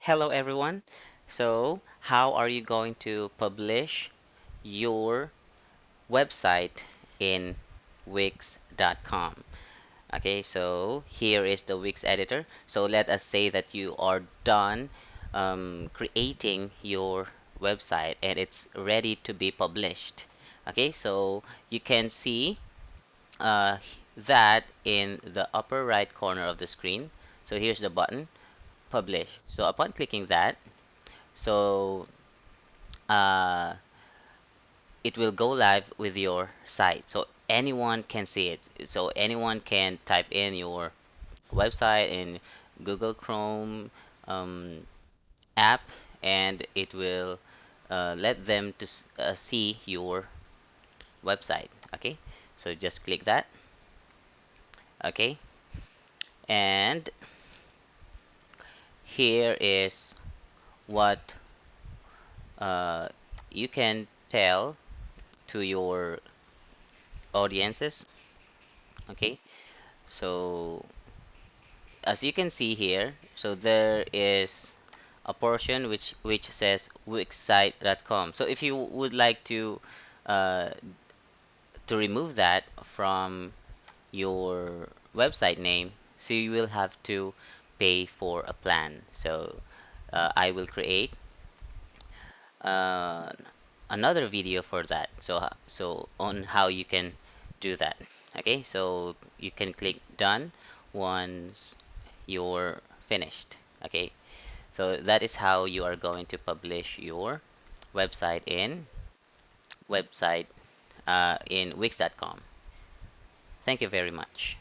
Hello everyone. So, how are you going to publish your website in Wix.com? Okay, so here is the Wix editor. So let us say that you are done creating your website and it's ready to be published. Okay, so you can see that in the upper right corner of the screen. So here's the button, publish. So upon clicking that, so uh, it will go live with your site. So anyone can see it. So anyone can type in your website in Google Chrome app, and it will let them to see your website. Okay, so just click that. Okay, and here is what uh, you can tell to your audiences. Okay, so as you can see here, so there is a portion which says wixsite.com. So if you would like uh, to remove that from your website name, so you will have to pay for a plan. So I will create uh, another video for that. So on how you can do that. Okay, so you can click done once you're finished. Okay, so that is how you are going to publish your website in Wix.com. Thank you very much.